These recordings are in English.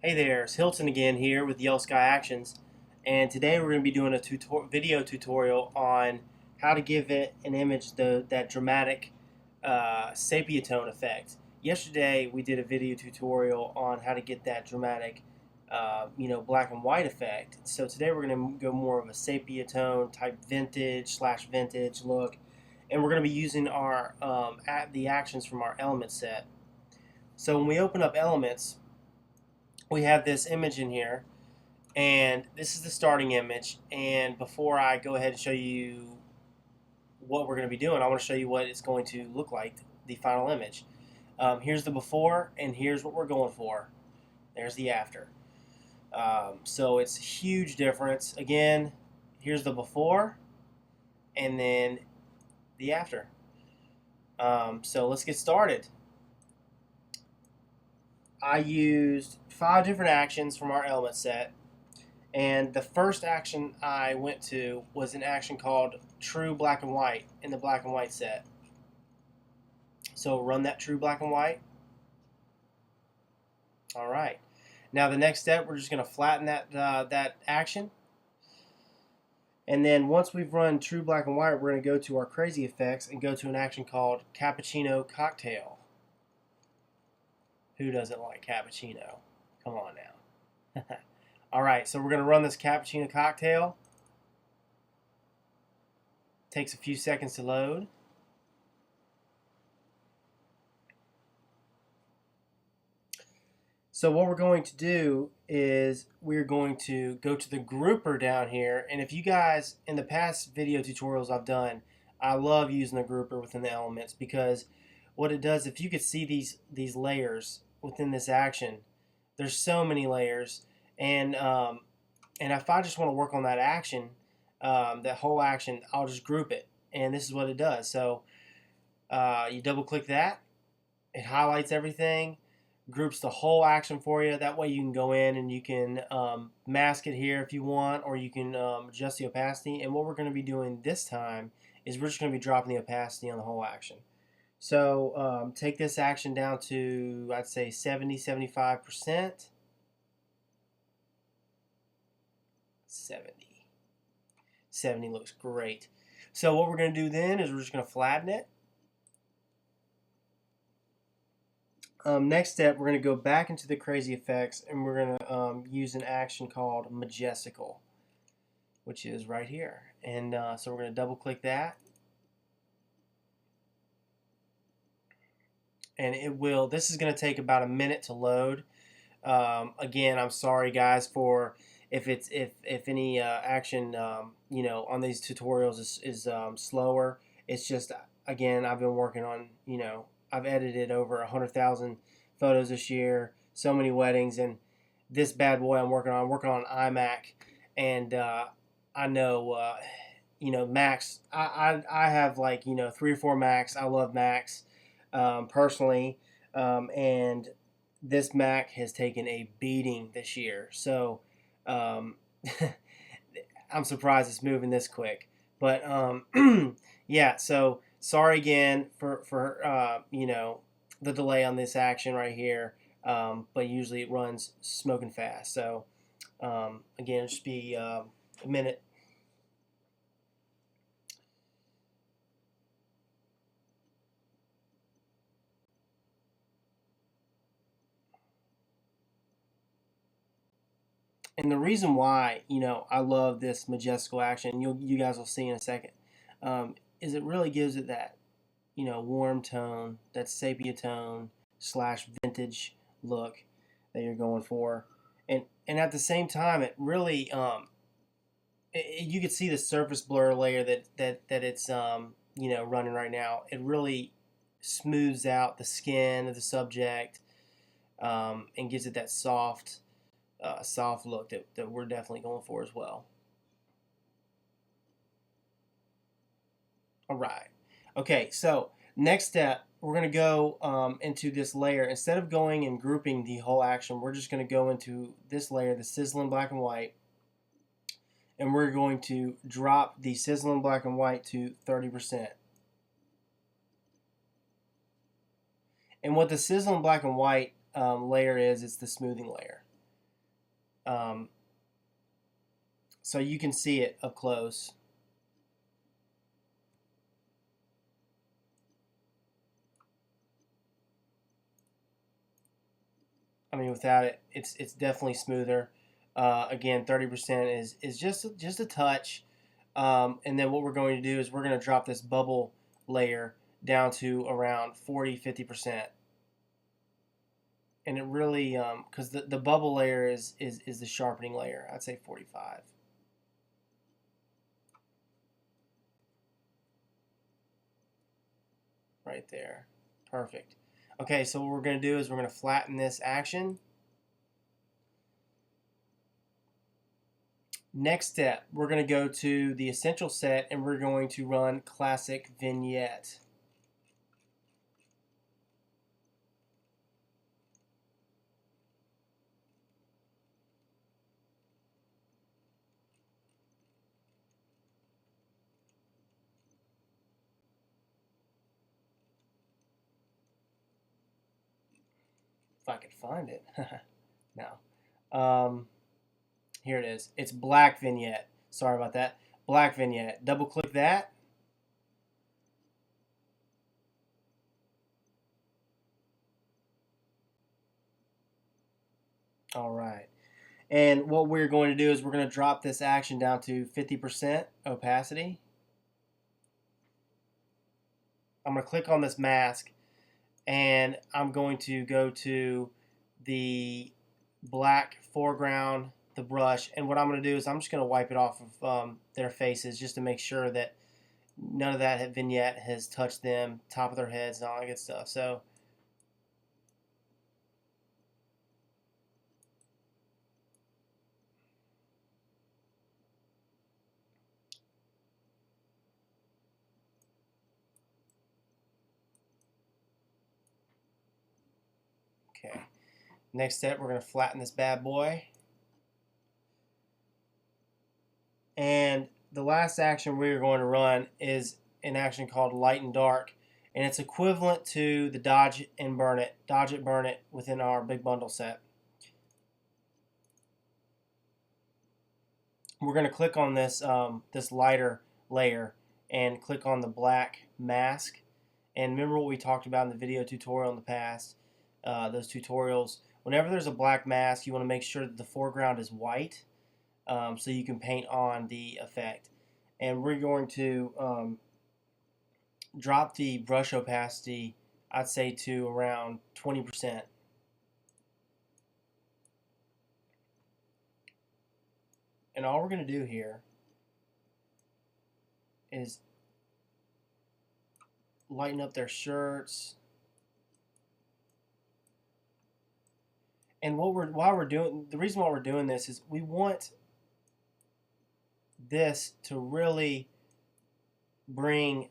Hey there, it's Hilton again here with Yellow Sky Actions, and today we're going to be doing a video tutorial on how to give it an image that dramatic sepia tone effect. Yesterday we did a video tutorial on how to get that dramatic black and white effect. So today we're going to go more of a sepia tone type vintage look, and we're going to be using our the actions from our element set. So when we open up elements, we have this image in here, and this is the starting image. And before I go ahead and show you what we're going to be doing, I want to show you what it's going to look like, the final image. Here's the before, and here's what we're going for. There's the after. So it's a huge difference. Again, here's the before, and then the after. So let's get started. I used 5 different actions from our element set, and the first action I went to was an action called True Black and White in the black and white set. So run that True Black and White. Alright. Now the next step, we're just going to flatten that action. And then once we've run True Black and White, we're going to go to our crazy effects and go to an action called Cappucino Cocktail. Who doesn't like cappuccino? Come on now. Alright, so we're going to run this Cappucino Cocktail. Takes a few seconds to load. So what we're going to do is we're going to go to the grouper down here. And if you guys, in the past video tutorials I've done, I love using the grouper within the elements, because what it does, if you could see these layers within this action, there's so many layers, and if I just want to work on that action, that whole action, I'll just group it, and this is what it does. So you double click that, it highlights everything, groups the whole action for you. That way you can go in and you can mask it here if you want, or you can adjust the opacity. And what we're going to be doing this time is we're just going to be dropping the opacity on the whole action. So take this action down to, I'd say, 70-75%. 70 looks great. So what we're going to do then is we're just going to flatten it. Next step, we're going to go back into the crazy effects, and we're going to use an action called Majestical, which is right here. And so we're going to double click that. And it will, this is going to take about a minute to load. Again, I'm sorry guys for if any action on these tutorials is slower. It's just, again, I've been working on, I've edited over 100,000 photos this year, so many weddings, and this bad boy I'm working on iMac, and I know Macs. I have like 3 or 4 Macs. I love Macs. Personally, and this Mac has taken a beating this year, so I'm surprised it's moving this quick. But yeah, so sorry again for the delay on this action right here, but usually it runs smoking fast. So again, it'll just be a minute. And the reason why, I love this Majestical action, you guys will see in a second, is it really gives it that, warm tone, that sepia tone / vintage look that you're going for. And at the same time, it really, you can see the surface blur layer that it's, running right now. It really smooths out the skin of the subject, and gives it that soft look that we're definitely going for as well. Alright. Okay, so next step, we're going to go into this layer. Instead of going and grouping the whole action, we're just going to go into this layer, the sizzling black and white, and we're going to drop the sizzling black and white to 30%. And what the sizzling black and white layer is, it's the smoothing layer. so you can see it up close. I mean, without it, it's definitely smoother. Again, 30% is just a touch. And then what we're going to do is we're going to drop this bubble layer down to around 40-50%. And it really, because the bubble layer is the sharpening layer. I'd say 45. Right there. Perfect. Okay, so what we're going to do is we're going to flatten this action. Next step, we're going to go to the essential set and we're going to run classic vignette. If I could find it. No. Here it is. It's black vignette. Sorry about that. Black vignette. Double click that. All right. And what we're going to do is we're going to drop this action down to 50% opacity. I'm going to click on this mask and I'm going to go to the black foreground, the brush, and what I'm going to do is I'm just going to wipe it off of their faces just to make sure that none of that vignette has touched them, top of their heads, and all that good stuff. So okay. Next step, we're going to flatten this bad boy. And the last action we're going to run is an action called light and dark. And it's equivalent to the dodge and burn it, dodge it, burn it within our big bundle set. We're going to click on this, this lighter layer and click on the black mask. And remember what we talked about in the video tutorial in the past, those tutorials. Whenever there's a black mask, you want to make sure that the foreground is white so you can paint on the effect. And we're going to drop the brush opacity, I'd say, to around 20%. And all we're going to do here is lighten up their shirts. And the reason why we're doing this is we want this to really bring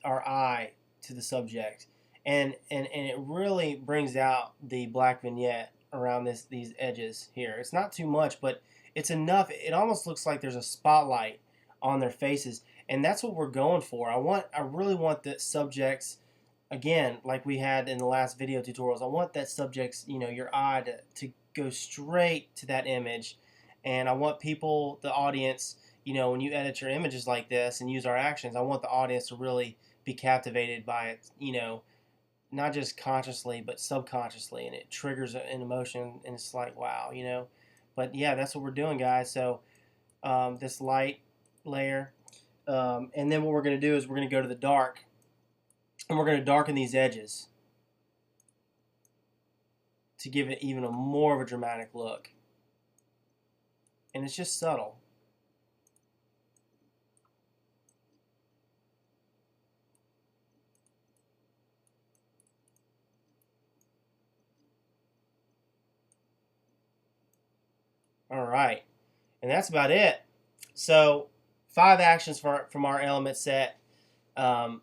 our eye to the subject, and it really brings out the black vignette around these edges here. It's not too much, but it's enough. It almost looks like there's a spotlight on their faces, and that's what we're going for. I really want the subjects, again, like we had in the last video tutorials, I want that subject's, your eye to go straight to that image. And I want people, the audience, when you edit your images like this and use our actions, I want the audience to really be captivated by it, not just consciously, but subconsciously. And it triggers an emotion, and it's like, wow, But yeah, that's what we're doing, guys. So this light layer. And then what we're going to do is we're going to go to the dark. And we're going to darken these edges to give it even more of a dramatic look. And it's just subtle. All right. And that's about it. So 5 actions from our element set.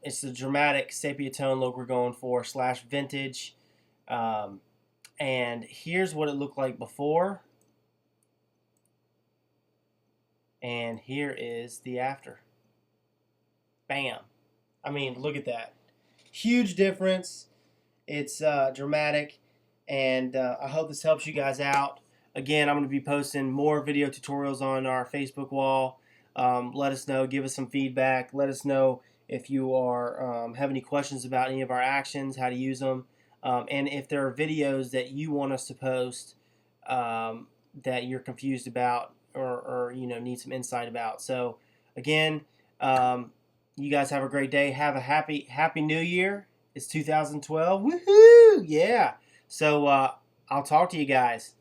It's the dramatic sepia tone look we're going for, / vintage. And here's what it looked like before. And here is the after. Bam. I mean, look at that. Huge difference. It's dramatic. And I hope this helps you guys out. Again, I'm going to be posting more video tutorials on our Facebook wall. Let us know, give us some feedback. Let us know if you are have any questions about any of our actions, how to use them, and if there are videos that you want us to post that you're confused about or need some insight about. So again, you guys have a great day. Have a happy New Year. It's 2012. Woohoo! Yeah. So I'll talk to you guys.